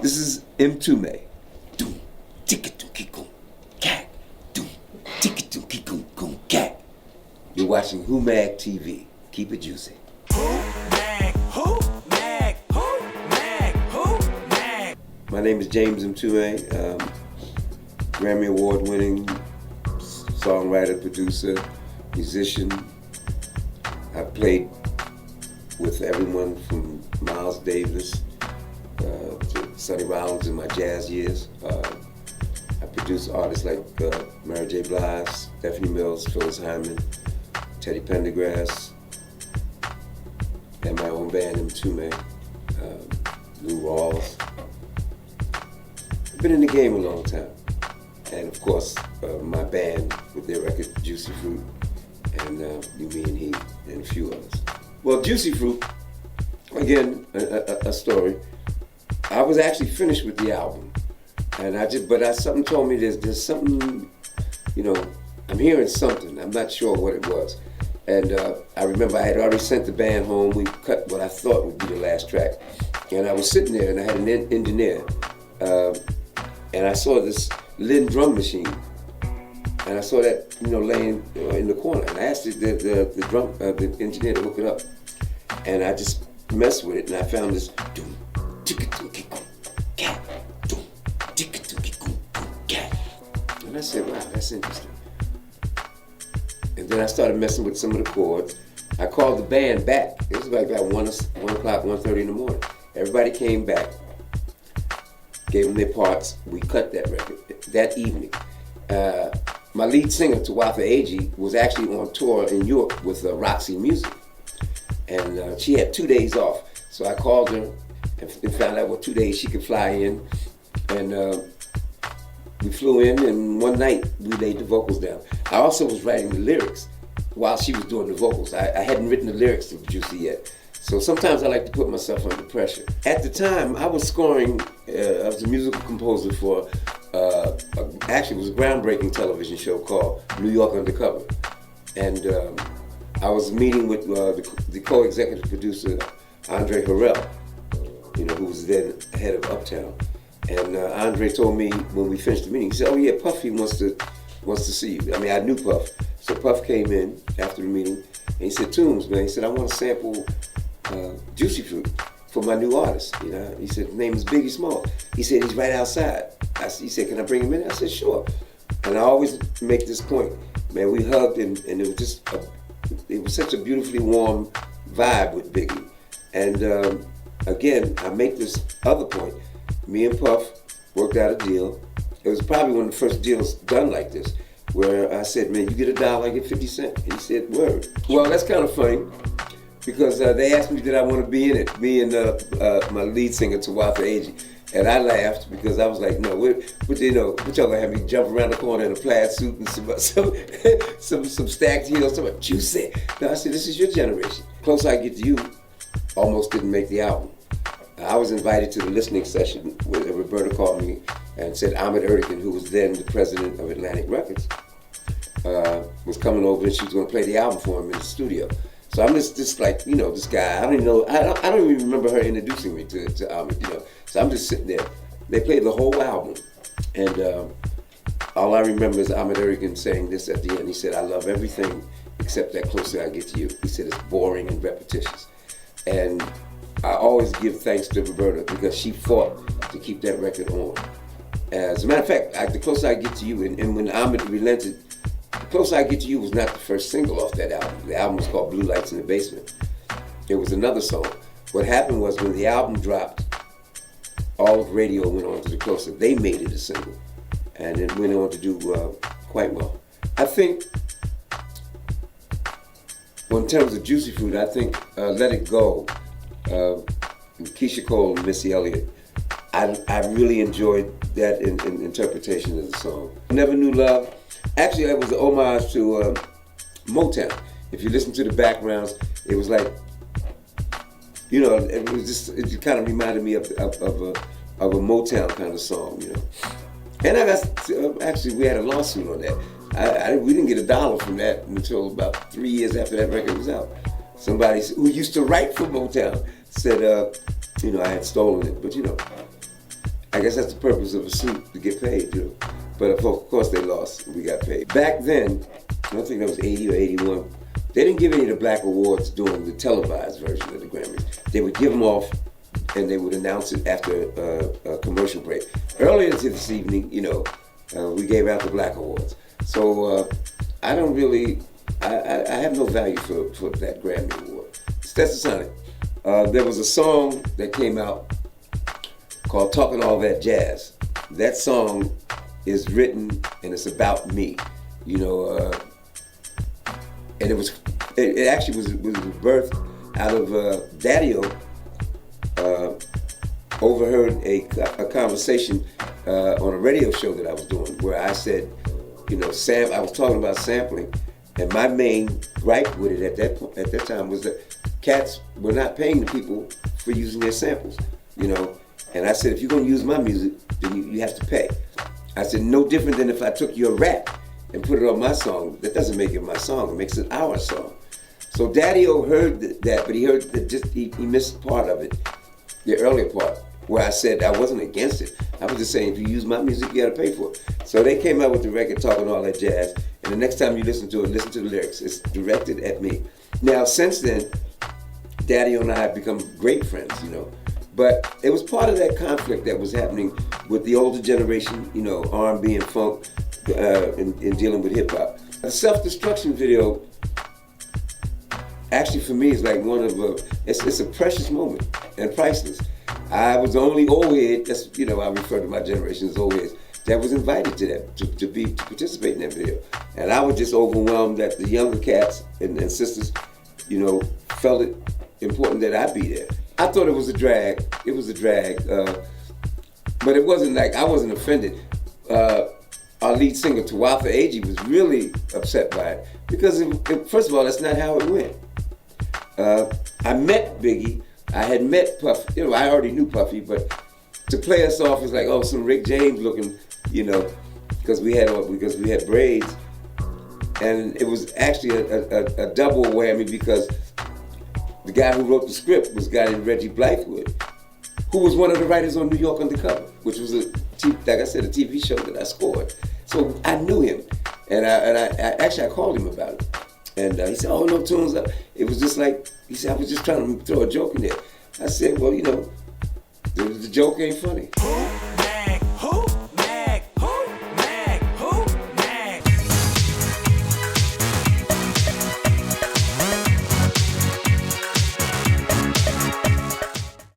This is Mtume. You're watching Who Mag TV. Keep it juicy. My name is James Mtume, Grammy Award-winning songwriter, producer, musician. I've played with everyone from Miles Davis to Sonny Rollins in my jazz years. I produced artists like Mary J. Blige, Stephanie Mills, Phyllis Hyman, Teddy Pendergrass, and my own band, Mtume, Lou Rawls. I've been in the game a long time. And of course, my band with their record, Juicy Fruit, and You, Me, and He, and a few others. Well, Juicy Fruit, again, a story. I was actually finished with the album. And something told me there's something, I'm hearing something. I'm not sure what it was. And I remember I had already sent the band home. We cut what I thought would be the last track. And I was sitting there and I had an engineer. And I saw this Lynn drum machine. And I saw that, laying in the corner. And I asked the engineer to hook it up. And I just messed with it and I found this and I said, wow, that's interesting. And then I started messing with some of the chords. I called the band back. It was like 1 o'clock, 1:30 in the morning. Everybody came back, gave them their parts. We cut that record that evening. My lead singer, B.I.G, was actually on tour in Europe with Roxy Music. And she had 2 days off. So I called her and found out what 2 days she could fly in. And we flew in, and one night we laid the vocals down. I also was writing the lyrics while she was doing the vocals. I hadn't written the lyrics to Juicy yet. So sometimes I like to put myself under pressure. At the time, I was scoring, I was a musical composer for, actually it was a groundbreaking television show called New York Undercover. And I was meeting with the co-executive producer, Andre Harrell, who was then head of Uptown. And Andre told me when we finished the meeting, he said, oh yeah, Puffy wants to see you. I mean, I knew Puff. So Puff came in after the meeting and he said, Toombs, man, he said, I want to sample Juicy Fruit for my new artist. He said, his name is Biggie Small. He said, he's right outside. He said, can I bring him in? I said, sure. And I always make this point, man, we hugged and it was it was such a beautifully warm vibe with Biggie. And again, I make this other point. Me and Puff worked out a deal. It was probably one of the first deals done like this, where I said, man, you get $1, I get 50 cents. And he said, word. Well, that's kind of funny, because they asked me did I want to be in it, me and my lead singer, B.I.G. And I laughed because I was like, no, what y'all gonna have me jump around the corner in a plaid suit and some stacked heels, some juicy. No, I said, this is your generation. Closer I Get to You almost didn't make the album. I was invited to the listening session where Roberta called me and said Ahmet Ertegun, who was then the president of Atlantic Records, was coming over and she was going to play the album for him in the studio. So I'm just like, this guy, I don't even remember her introducing me to Ahmet, So I'm just sitting there. They played the whole album. And all I remember is Ahmet Ertegun saying this at the end. He said, I love everything except that Closer I Get to You. He said it's boring and repetitious. And I always give thanks to Roberta because she fought to keep that record on. As a matter of fact, The Closer I Get to You, and when Ahmet relented, The Closer I Get to You was not the first single off that album. The album was called Blue Lights in the Basement. It was another song. What happened was when the album dropped, all of radio went on to The Closer. They made it a single, and it went on to do quite well. I think, well, in terms of Juicy Fruit, I think Let It Go, Keisha Cole and Missy Elliott, I really enjoyed that interpretation of the song. Never Knew Love, actually it was an homage to Motown. If you listen to the backgrounds, it was like, it kind of reminded me of a Motown kind of song, And I got, actually we had a lawsuit on that. We didn't get $1 from that until about 3 years after that record was out. Somebody who used to write for Motown said, I had stolen it, but I guess that's the purpose of a suit, to get paid, you know. But of course they lost, and we got paid. Back then, I don't think that was 80 or 81, they didn't give any of the black awards during the televised version of the Grammys. They would give them off, and they would announce it after a commercial break. Earlier this evening, you know, we gave out the black awards. So I don't really, I have no value for that Grammy award. Stetsasonic. There was a song that came out called Talking All That Jazz. That song is written and it's about me, you know, and it actually was birthed out of Daddy-O overheard a conversation on a radio show that I was doing where I said, you know, I was talking about sampling, and my main gripe with it at that time was that cats were not paying the people for using their samples, you know. And I said, if you're gonna use my music, then you have to pay. I said, no different than if I took your rap and put it on my song. That doesn't make it my song, it makes it our song. So Daddy-O heard that, but he heard that he missed part of it, the earlier part, where I said I wasn't against it. I was just saying, if you use my music, you gotta pay for it. So they came out with the record Talking All That Jazz, and the next time you listen to it, listen to the lyrics. It's directed at me. Now, since then, Daddy-O and I have become great friends, you know. But it was part of that conflict that was happening with the older generation, you know, R&B and funk, in dealing with hip hop. The Self-Destruction video, actually for me, is like one of it's a precious moment and priceless. I was the only old head, that's, you know, I refer to my generation as old heads, that was invited to that, to participate in that video. And I was just overwhelmed that the younger cats and sisters, you know, felt it important that I be there. I thought it was a drag. It was a drag, but it wasn't like I wasn't offended. Our lead singer, Tawatha Agee, was really upset by it because, first of all, that's not how it went. I met Biggie. I had met Puffy. You know, I already knew Puffy, but to play us off was like, oh, some Rick James looking, you know, because we had braids, and it was actually a double whammy because the guy who wrote the script was a guy named Reggie Blythewood, who was one of the writers on New York Undercover, which was like I said, a TV show that I scored. So I knew him, and I called him about it, and he said, "Oh, no tunes." It was just like he said, "I was just trying to throw a joke in there." I said, "Well, you know, the joke ain't funny."